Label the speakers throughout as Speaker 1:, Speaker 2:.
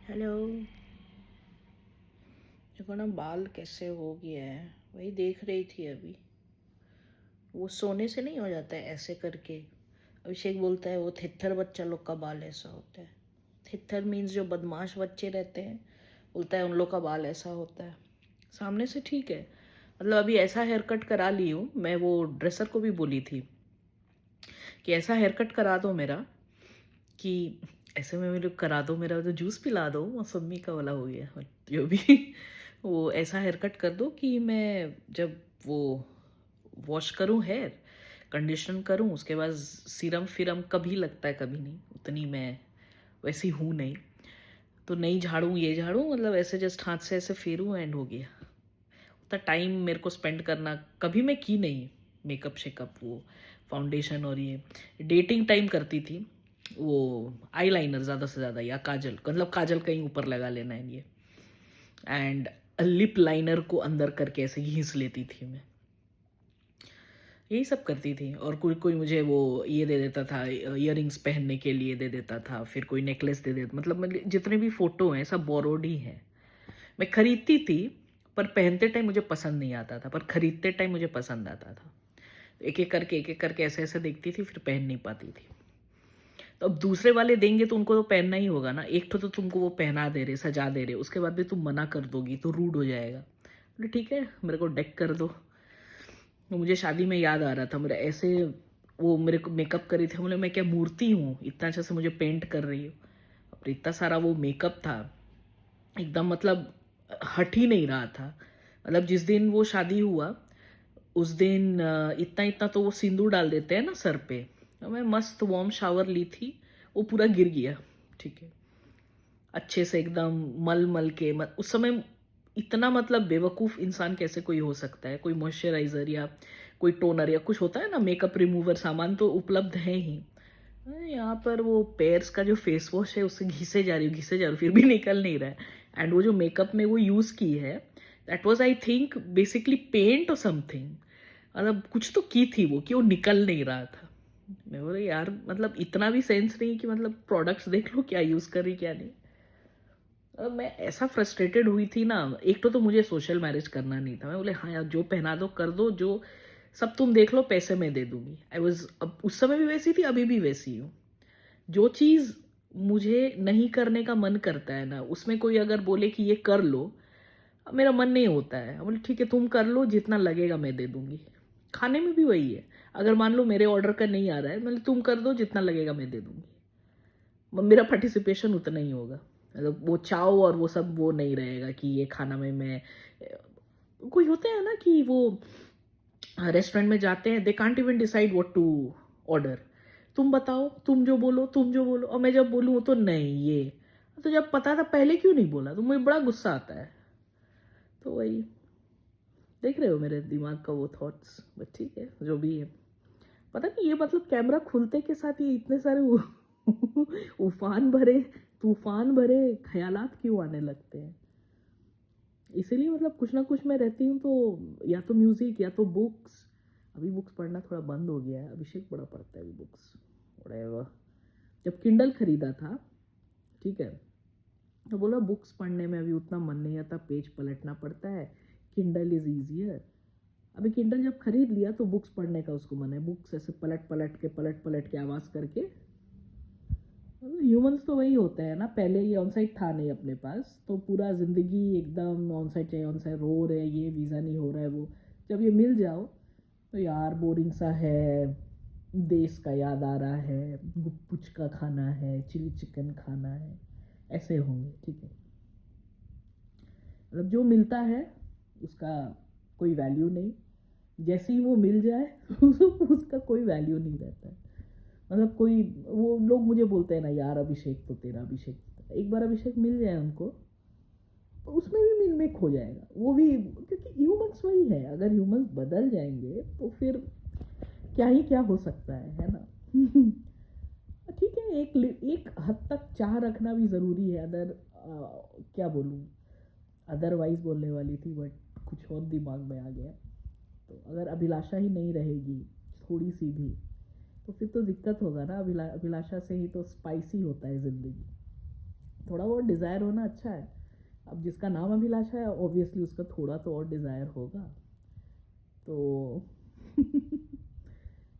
Speaker 1: Hello. देखो ना बाल कैसे हो गया है, वही देख रही थी अभी। वो सोने से नहीं हो जाता है ऐसे करके। अभिषेक बोलता है वो थित्थर बच्चा लोग का बाल ऐसा होता है। थित्थर मीन्स जो बदमाश बच्चे रहते हैं, बोलता है उन लोग का बाल ऐसा होता है। सामने से ठीक है, मतलब अभी ऐसा हेयर कट करा ली हूँ मैं। वो ड्रेसर को भी बोली थी कि ऐसा हेयर कट करा दो मेरा, कि ऐसे में मेरे करा दो मेरा, तो जूस पिला दो, मौसमी का वाला हो गया जो भी। वो ऐसा हेयर कट कर दो कि मैं जब वो वॉश करूँ हेयर, कंडीशन करूँ, उसके बाद सीरम फिरम कभी लगता है कभी नहीं, उतनी मैं वैसी हूँ नहीं। तो नहीं झाड़ूँ ये झाड़ूँ, मतलब ऐसे जस्ट हाथ से ऐसे फेरूँ एंड हो गया। उतना टाइम मेरे को स्पेंड करना कभी मैं की नहीं। मेकअप शेकअप, वो फाउंडेशन और ये डेटिंग टाइम करती थी। वो आईलाइनर ज़्यादा से ज़्यादा या काजल, मतलब काजल कहीं ऊपर लगा लेना है ये, एंड लिप लाइनर को अंदर करके ऐसे घींच लेती थी मैं। यही सब करती थी। और कोई कोई मुझे वो ये दे देता था, इयररिंग्स पहनने के लिए दे देता था, फिर कोई नेकलेस दे देता, मतलब जितने भी फोटो हैं सब बोरोड ही हैं। मैं खरीदती थी पर पहनते टाइम मुझे पसंद नहीं आता था, पर खरीदते टाइम मुझे पसंद आता था। एक एक करके ऐसे ऐसे देखती थी, फिर पहन नहीं पाती थी। तो अब दूसरे वाले देंगे तो उनको तो पहनना ही होगा ना। एक तो तुमको वो पहना दे रहे, सजा दे रहे, उसके बाद भी तुम मना कर दोगी तो रूड हो जाएगा। बोले ठीक है, मेरे को डेक कर दो। तो मुझे शादी में याद आ रहा था मेरे ऐसे, वो मेरे को मेकअप करी थे। बोले मैं क्या मूर्ति हूँ, इतना अच्छा से मुझे पेंट कर रही हो। और इतना सारा वो मेकअप था एकदम, मतलब हट ही नहीं रहा था। मतलब जिस दिन वो शादी हुआ उस दिन इतना इतना तो वो सिंदूर डाल देते हैं ना सर पे। तो मैं मस्त वार्म शावर ली थी, वो पूरा गिर गया। ठीक है, अच्छे से एकदम मल मल के उस समय इतना, मतलब बेवकूफ़ इंसान कैसे कोई हो सकता है। कोई मॉइस्चराइज़र या कोई टोनर या कुछ होता है ना, मेकअप रिमूवर सामान तो उपलब्ध है ही। यहाँ पर वो पेयर्स का जो फेस वॉश है उससे घिसे जा रही हूँ घिसे जा रही हूँ, फिर भी निकल नहीं रहा है। एंड वो जो मेकअप में वो यूज़ की है, that was I think basically paint और समथिंग। मतलब कुछ तो की थी वो, कि वो निकल नहीं रहा था। मैं बोले यार, मतलब इतना भी सेंस नहीं कि मतलब प्रोडक्ट्स देख लो क्या यूज़ कर रही क्या नहीं। मैं ऐसा फ्रस्ट्रेटेड हुई थी ना। एक तो मुझे सोशल मैरिज करना नहीं था। मैं बोले हाँ यार, जो पहना दो कर दो, जो सब तुम देख लो, पैसे मैं दे दूंगी। आई वॉज, अब उस समय भी वैसी थी, अभी भी वैसी हूँ। जो चीज़ मुझे नहीं करने का मन करता है ना, उसमें कोई अगर बोले कि ये कर लो, मेरा मन नहीं होता है। बोले ठीक है तुम कर लो, जितना लगेगा मैं दे दूंगी। खाने में भी वही है, अगर मान लो मेरे ऑर्डर का नहीं आ रहा है, मतलब तुम कर दो, जितना लगेगा मैं दे दूंगी। मेरा पार्टिसिपेशन उतना ही होगा। मतलब वो चाव और वो सब वो नहीं रहेगा कि ये खाना में मैं, कोई होते हैं ना कि वो रेस्टोरेंट में जाते हैं, they can't even decide what to order. तुम बताओ, तुम जो बोलो, तुम जो बोलो, और मैं जब बोलूँ तो नहीं ये। तो जब पता था पहले क्यों नहीं बोला, तो मुझे बड़ा गुस्सा आता है। तो वही देख रहे हो मेरे दिमाग का वो थॉट्स, बट ठीक है जो भी है। पता नहीं ये मतलब कैमरा खुलते के साथ ये इतने सारे उफान भरे तूफान भरे ख्यालात क्यों आने लगते हैं। इसीलिए मतलब कुछ ना कुछ मैं रहती हूँ तो, या तो म्यूजिक या तो बुक्स। अभी बुक्स पढ़ना थोड़ा बंद हो गया है, अभिषेक बड़ा पढ़ता है अभी बुक्स। whatever। जब किंडल खरीदा था, ठीक है, तो बोला बुक्स पढ़ने में अभी उतना मन नहीं आता, पेज पलटना पड़ता है, किंडल इज ईजियर। अभी किंडल जब खरीद लिया तो बुक्स पढ़ने का उसको मन है। बुक्स ऐसे पलट पलट के आवाज़ करके। ह्यूमंस तो वही होते हैं ना, पहले ये ऑन साइट था नहीं अपने पास, तो पूरा ज़िंदगी एकदम ऑन साइट चाहिए, ऑन साइट रो रहे, ये वीज़ा नहीं हो रहा है वो। जब ये मिल जाओ तो यार बोरिंग सा है, देश का याद आ रहा है, गुप्पुच का खाना है, चिली चिकन खाना है, ऐसे होंगे। ठीक है, मतलब जो मिलता है उसका कोई वैल्यू नहीं, जैसे ही वो मिल जाए उसका कोई वैल्यू नहीं रहता है। मतलब कोई, वो लोग मुझे बोलते हैं ना यार अभिषेक तो तेरा, अभिषेक तो तेरा। एक बार अभिषेक मिल जाए उनको तो उसमें भी मिनमेक हो जाएगा वो भी, क्योंकि ह्यूमंस वही है। अगर ह्यूमंस बदल जाएंगे तो फिर क्या ही क्या हो सकता है ना। ठीक है, एक हद तक चाह रखना भी ज़रूरी है। क्या बोलूँ, अदरवाइज बोलने वाली थी बट कुछ और दिमाग में आ गया। तो अगर अभिलाषा ही नहीं रहेगी थोड़ी सी भी, तो फिर तो दिक्कत होगा ना। अभिलाषा से ही तो स्पाइसी होता है ज़िंदगी।
Speaker 2: थोड़ा बहुत डिज़ायर होना अच्छा है। अब जिसका नाम अभिलाषा है ऑब्वियसली उसका थोड़ा तो और डिज़ायर होगा। तो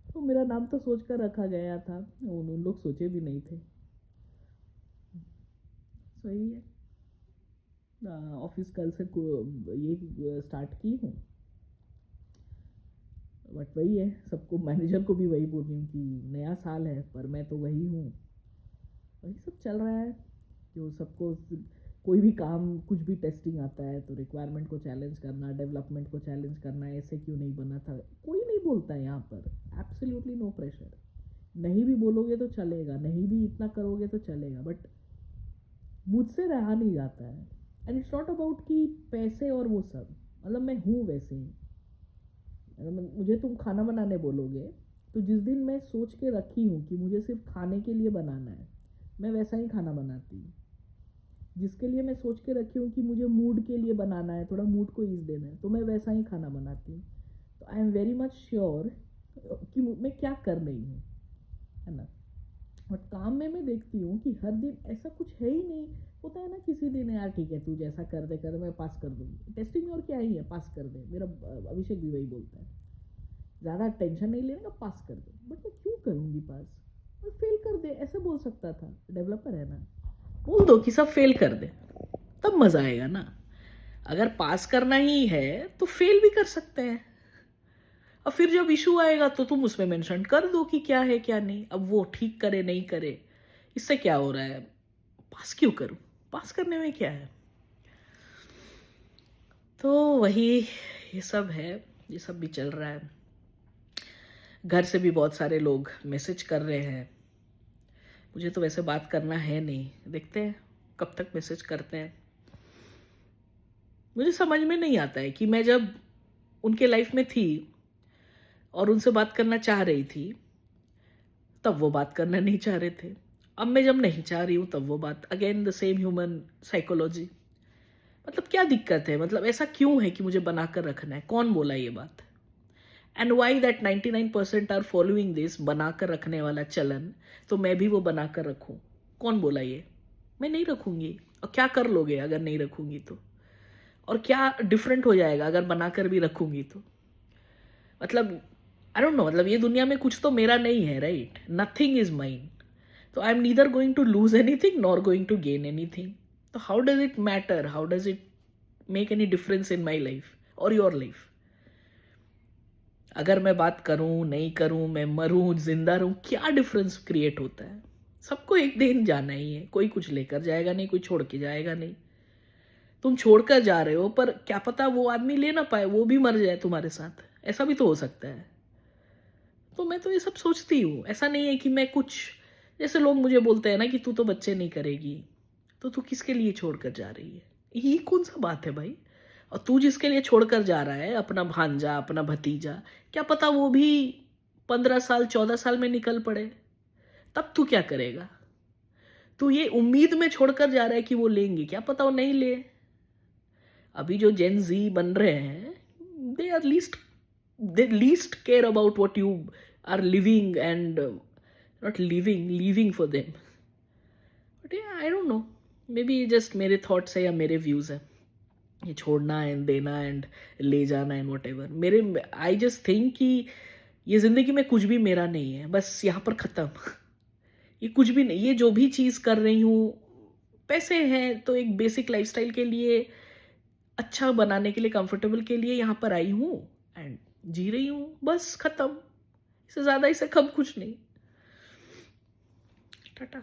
Speaker 2: तो मेरा नाम तो सोच कर रखा गया था, उन लोग सोचे भी नहीं थे। सही है। ऑफिस कल से ये स्टार्ट की हूँ, बट वही है, सबको मैनेजर को भी वही बोल रही हूँ कि नया साल है पर मैं तो वही हूँ। वही सब चल रहा है। जो सबको कोई भी काम, कुछ भी टेस्टिंग आता है तो रिक्वायरमेंट को चैलेंज करना, डेवलपमेंट को चैलेंज करना, ऐसे क्यों नहीं बना था, कोई नहीं बोलता है यहाँ पर। Absolutely no pressure. नहीं भी बोलोगे तो चलेगा, नहीं भी इतना करोगे तो चलेगा, बट मुझसे रहा नहीं जाता है। एंड इट्स नॉट अबाउट कि पैसे और वो सब, मतलब मैं हूँ वैसे ही। मुझे तुम खाना बनाने बोलोगे तो जिस दिन मैं सोच के रखी हूँ कि मुझे सिर्फ खाने के लिए बनाना है, मैं वैसा ही खाना बनाती हूँ। जिसके लिए मैं सोच के रखी हूँ कि मुझे मूड के लिए बनाना है, थोड़ा मूड को ईज देना है, तो मैं वैसा ही खाना बनाती हूँ। तो I am very much sure कि मैं क्या कर रही हूँ, है ना। और काम में मैं देखती हूँ कि हर दिन ऐसा कुछ है ही नहीं। होता है ना किसी दिन, यार ठीक है तू जैसा कर दे मैं पास कर दूँगी। टेस्टिंग में और क्या ही है, पास कर दे। मेरा अभिषेक भी वही बोलता है, ज़्यादा टेंशन नहीं लेने का, पास कर दे। बट मैं क्यों करूँगी पास, और फेल कर दे ऐसे बोल सकता था। डेवलपर है ना,
Speaker 1: बोल दो कि सब फेल कर दे, तब मजा आएगा ना। अगर पास करना ही है तो फेल भी कर सकते हैं, और फिर जब इशू आएगा तो तुम उसमें मेंशन कर दो कि क्या है क्या नहीं। अब वो ठीक करे नहीं करे, इससे क्या हो रहा है, पास क्यों करूं, पास करने में क्या है। तो वही, ये सब है, ये सब भी चल रहा है। घर से भी बहुत सारे लोग मैसेज कर रहे हैं। मुझे तो वैसे बात करना है नहीं, देखते हैं कब तक मैसेज करते हैं। मुझे समझ में नहीं आता है कि मैं जब उनके लाइफ में थी और उनसे बात करना चाह रही थी, तब वो बात करना नहीं चाह रहे थे। अब मैं जब नहीं चाह रही हूँ तब वो बात, again the same human psychology. मतलब क्या दिक्कत है, मतलब ऐसा क्यों है कि मुझे बनाकर रखना है, कौन बोला ये बात। And why that 99% are following this बनाकर रखने वाला चलन, तो मैं भी वो बनाकर रखूं, कौन बोला ये। मैं नहीं रखूंगी, और क्या कर लोगे अगर नहीं रखूंगी तो, और क्या डिफरेंट हो जाएगा अगर बनाकर भी रखूंगी तो। मतलब आई डोंट नो, मतलब ये दुनिया में कुछ तो मेरा नहीं है, राइट, नथिंग इज माइन। तो I am neither going to lose anything nor going to gain anything. तो how does it matter, how does it make any difference in my life और योर लाइफ। अगर मैं बात करूं नहीं करूं, मैं मरूं जिंदा रहूं, क्या डिफरेंस क्रिएट होता है। सबको एक दिन जाना ही है, कोई कुछ लेकर जाएगा नहीं, कोई छोड़ के जाएगा नहीं। तुम छोड़कर जा रहे हो, पर क्या पता वो आदमी ले ना पाए, वो भी मर जाए तुम्हारे साथ, ऐसा भी तो हो सकता है। तो मैं तो ये सब सोचती हूँ, ऐसा नहीं है कि मैं कुछ, जैसे लोग मुझे बोलते हैं ना कि तू तो बच्चे नहीं करेगी, तो तू किसके लिए छोड़कर जा रही है, ये कौन सा बात है भाई। और तू जिसके लिए छोड़कर जा रहा है, अपना भांजा अपना भतीजा, क्या पता वो भी 15 साल 14 साल में निकल पड़े, तब तू क्या करेगा। तू ये उम्मीद में छोड़कर जा रहा है कि वो लेंगे, क्या पता वो नहीं ले। अभी जो जेन जी बन रहे हैं, they are least care about what you are living and not living for them. But I don't know, maybe just मेरे थॉट्स है या मेरे व्यूज है, ये छोड़ना एंड देना एंड ले जाना एंड वट एवर। मेरे आई जस्ट थिंक कि ये जिंदगी में कुछ भी मेरा नहीं है, बस यहाँ पर खत्म। ये कुछ भी नहीं, ये जो भी चीज कर रही हूँ, पैसे हैं तो एक बेसिक लाइफस्टाइल के लिए, अच्छा बनाने के लिए, कंफर्टेबल के लिए यहाँ पर आई हूँ एंड जी रही हूँ, बस खत्म। इससे ज्यादा इससे कम कुछ नहीं। टाटा।